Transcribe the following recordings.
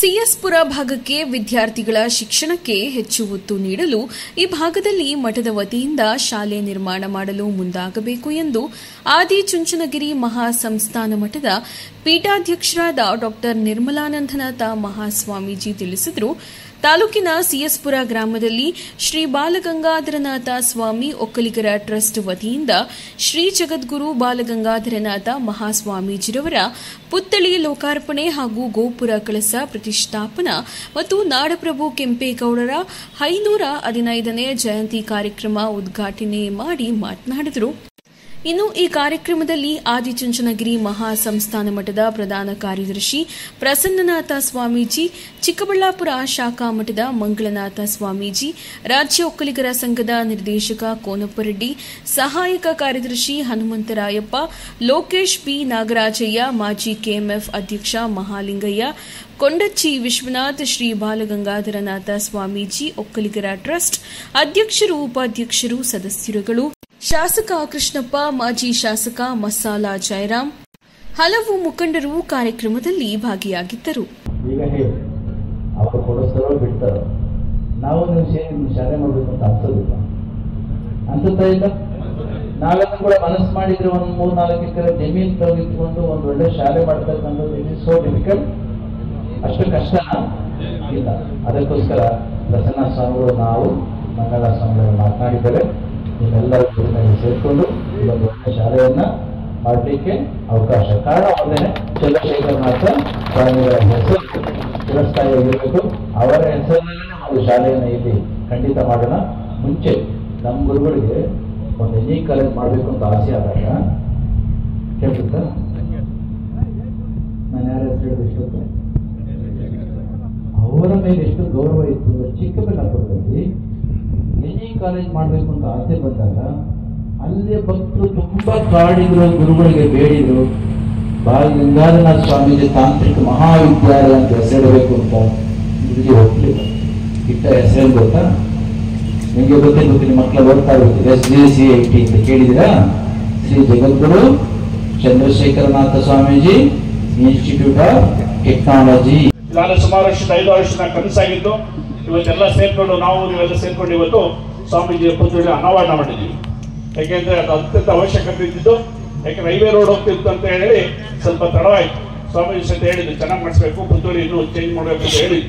ಸಿಎಸ್ಪುರ ಭಾಗಕ್ಕೆ ವಿದ್ಯಾರ್ಥಿಗಳ ಶಿಕ್ಷಣಕ್ಕೆ ಹೆಚ್ಚು ಒತ್ತು ನೀಡಲು ಈ ಭಾಗದಲ್ಲಿ ಮಠದ ವತಿಯಿಂದ ಶಾಲೆ ನಿರ್ಮಾಣ ಮಾಡಲು ಮುಂದಾಗಬೇಕು ಎಂದು ಆದಿಚುಂಚನಗಿರಿ ಮಹಾಸಂಸ್ಥಾನ ಮಠದ ಪೀಠಾಧ್ಯಕ್ಷರಾದ ಡಾ ನಿರ್ಮಲಾನಂದನಾಥ ಮಹಾಸ್ವಾಮೀಜಿ ತಿಳಿಸಿದರು. ತಾಲೂಕಿನ ಸಿಎಸ್ಪುರ ಗ್ರಾಮದಲ್ಲಿ ಶ್ರೀ ಬಾಲಗಂಗಾಧರನಾಥ ಸ್ವಾಮಿ ಒಕ್ಕಲಿಗರ ಟ್ರಸ್ಟ್ ವತಿಯಿಂದ ಶ್ರೀ ಜಗದ್ಗುರು ಬಾಲಗಂಗಾಧರನಾಥ ಮಹಾಸ್ವಾಮೀಜಿರವರ ಪುತ್ಥಳಿ ಲೋಕಾರ್ಪಣೆ ಹಾಗೂ ಗೋಪುರ ಕಳಸ ಪ್ರತಿಷ್ಠಾಪನಾ ಮತ್ತು ನಾಡಪ್ರಭು ಕೆಂಪೇಗೌಡರ 515ನೇ ಜಯಂತಿ ಕಾರ್ಯಕ್ರಮ ಉದ್ಘಾಟನೆ ಮಾಡಿ ಮಾತನಾಡಿದರು. ಇನ್ನು ಈ ಕಾರ್ಯಕ್ರಮದಲ್ಲಿ ಆದಿಚುಂಚನಗಿರಿ ಮಹಾಸಂಸ್ಥಾನ ಮಠದ ಪ್ರಧಾನ ಕಾರ್ಯದರ್ಶಿ ಪ್ರಸನ್ನನಾಥ ಸ್ವಾಮೀಜಿ, ಚಿಕ್ಕಬಳ್ಳಾಪುರ ಶಾಖಾ ಮಠದ ಮಂಗಳನಾಥ ಸ್ವಾಮೀಜಿ, ರಾಜ್ಯ ಒಕ್ಕಲಿಗರ ಸಂಘದ ನಿರ್ದೇಶಕ ಕೋನಪ್ಪರೆಡ್ಡಿ, ಸಹಾಯಕ ಕಾರ್ಯದರ್ಶಿ ಹನುಮಂತರಾಯಪ್ಪ, ಲೋಕೇಶ್ ಬಿ ನಾಗರಾಜಯ್ಯ, ಮಾಜಿ ಕೆಎಂಎಫ್ ಅಧ್ಯಕ್ಷ ಮಹಾಲಿಂಗಯ್ಯ, ಕೊಂಡಚ್ಚಿ ವಿಶ್ವನಾಥ್, ಶ್ರೀ ಬಾಲಗಂಗಾಧರನಾಥ ಸ್ವಾಮೀಜಿ ಒಕ್ಕಲಿಗರ ಟ್ರಸ್ಟ್ ಅಧ್ಯಕ್ಷರು, ಉಪಾಧ್ಯಕ್ಷರು, ಸದಸ್ಯರುಗಳು, ಶಾಸಕ ಕೃಷ್ಣಪ್ಪ, ಮಾಜಿ ಶಾಸಕ ಮಸಾಲಾ ಜಯರಾಮ್, ಹಲವು ಮುಖಂಡರು ಕಾರ್ಯಕ್ರಮದಲ್ಲಿ ಭಾಗಿಯಾಗಿದ್ದರು. ಈಗ ಅವರು ಕೊಡಿಸ್ತಾರೋ ಬಿಡ್ತಾರೋ, ನಾವು ಶಾಲೆ ಮಾಡಬೇಕು ಅಂತ ಅನ್ಸುತ್ತಾ ಇಲ್ಲ? ನಾವೆಲ್ಲ ಕೂಡ ಮನಸ್ಸು ಮಾಡಿದ್ರೆ ಒಂದು 3-4 ಎಕರೆ ಜಮೀನು ತೆಗೆದುಕೊಂಡು ಒಂದು ಒಳ್ಳೆ ಶಾಲೆ ಮಾಡ್ತಕ್ಕಂಥದ್ದು ಇಟ್ ಇಸ್ ಸೋ ಡಿಫಿಕಲ್ಟ್. ಅಷ್ಟು ಕಷ್ಟನಾ? ಇಲ್ಲ. ಅದಕ್ಕೋಸ್ಕರ ಪ್ರಸನ್ನ ಸ್ವಾಮಿಗಳು, ನಾವು ಮಂಗಳ ಸ್ವಾಮಿಗಳು ಮಾತನಾಡಿದ್ದಾರೆ. ನಿಮ್ಮೆಲ್ಲರ ಜೊತೆಯಲ್ಲಿ ಸೇರಿಕೊಂಡು ಒಂದು ಒಳ್ಳೆ ಶಾಲೆಯನ್ನ ಮಾಡಲಿಕ್ಕೆ ಅವಕಾಶ. ಕಾರಣ ಒಂದೇನೆ, ಚಂದ್ರಶೇಖರನಾಥ ಸ್ವಾಮಿಗಳ ಹೆಸರು ಚಿರಸ್ಥಾಯಿಯಾಗಿರಬೇಕು. ಅವರ ಹೆಸರಿನಲ್ಲೇ ನಾವು ಶಾಲೆಯನ್ನು ಇಲ್ಲಿ ಖಂಡಿತ ಮಾಡೋಣ. ಮುಂಚೆ ನಮ್ಮ ಗುರುಗಳಿಗೆ ಒಂದು ಇಂಜಿನಿಯರಿಂಗ್ ಕಾಲೇಜ್ ಮಾಡಬೇಕು ಅಂತ ಆಸೆ ಆದಾಗ ಕೇಳ್ತಾ ನಾನು ಯಾರ ಹೆಸರು ಹೇಳಿದ ಇಷ್ಟೊತ್ತು ಅವರ ಮೇಲೆ ಎಷ್ಟು ಗೌರವ ಇತ್ತು. ಚಿಕ್ಕಬಳ್ಳಾಪುರದಲ್ಲಿ ಇಂಜಿನಿಯರಿಂಗ್ ಕಾಲೇಜ್ ಮಾಡಬೇಕು ಅಂತ ಆಸೆ ಬಂದಾಗ ಅಲ್ಲೇ ಭಕ್ತರು ತುಂಬಾ ಕಾಡಿದ್ರು, ಗುರುಗಳಿಗೆ ಬೇಡಿದ್ರು, ಬಾಲಗಂಗಾಧರನಾಥ ಸ್ವಾಮೀಜಿ ತಾಂತ್ರಿಕ ಮಹಾವಿದ್ಯಾಲಯ ಅಂತ ಹೆಸರಿಡಬೇಕು ಅಂತ ಗುರುಜಿ ಒಪ್ಪಲಿಲ್ಲ. ಇಟ್ಟ ಹೆಸರೇನು ಗೊತ್ತಾ? ನಿಮಗೆ ಗೊತ್ತಿಲ್ಲ, ಮಕ್ಕಳ ಓದ್ತಾ ಇರ್ತೀವಿ. SJCIT ಅಂತ ಕೇಳಿದಿರಾ? Shri Jagadguru Chandrashekharanatha Swamiji institute of technology. ನಾನು ಸುಮಾರು 5 ವರ್ಷದ ಕನಸಾಗಿದ್ದು, ಇವತ್ತೆಲ್ಲ ಸೇರ್ಕೊಂಡು ನೀವೆಲ್ಲ ಸೇರ್ಕೊಂಡು ಇವತ್ತು ಸ್ವಾಮೀಜಿಯ ಪುತ್ಥಳಿ ಅನಾವರಣ ಮಾಡಿದ್ದೀವಿ. ಯಾಕೆಂದ್ರೆ ಅದು ಅತ್ಯಂತ ಅವಶ್ಯಕತೆ ಇದ್ದಿದ್ದು. ಯಾಕೆಂದ್ರೆ ಹೈವೇ ರೋಡ್ ಹೋಗ್ತಿತ್ತು ಅಂತ ಹೇಳಿ ಸ್ವಲ್ಪ ತಡವಾಯಿತು. ಸ್ವಾಮೀಜಿ ಸಹಿತ ಹೇಳಿದ್ದು ಚೆನ್ನಾಗಿ ಮಾಡಿಸ್ಬೇಕು, ಪುತ್ಥಳಿ ಇನ್ನೂ ಚೇಂಜ್ ಮಾಡಬೇಕು ಅಂತ ಹೇಳಿ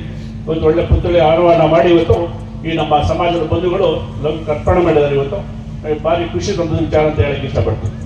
ಇವತ್ತು ಒಳ್ಳೆ ಪುತ್ಥಳಿ ಅನಾವರಣ ಮಾಡಿ ಇವತ್ತು ಈ ನಮ್ಮ ಸಮಾಜದ ಬಂಧುಗಳು ಅರ್ಪಣೆ ಮಾಡಿದ್ದಾರೆ. ಇವತ್ತು ಭಾರಿ ಖುಷಿ ತಂದ ವಿಚಾರ ಅಂತ ಹೇಳಕ್ಕೆ ಇಷ್ಟಪಡ್ತೀನಿ.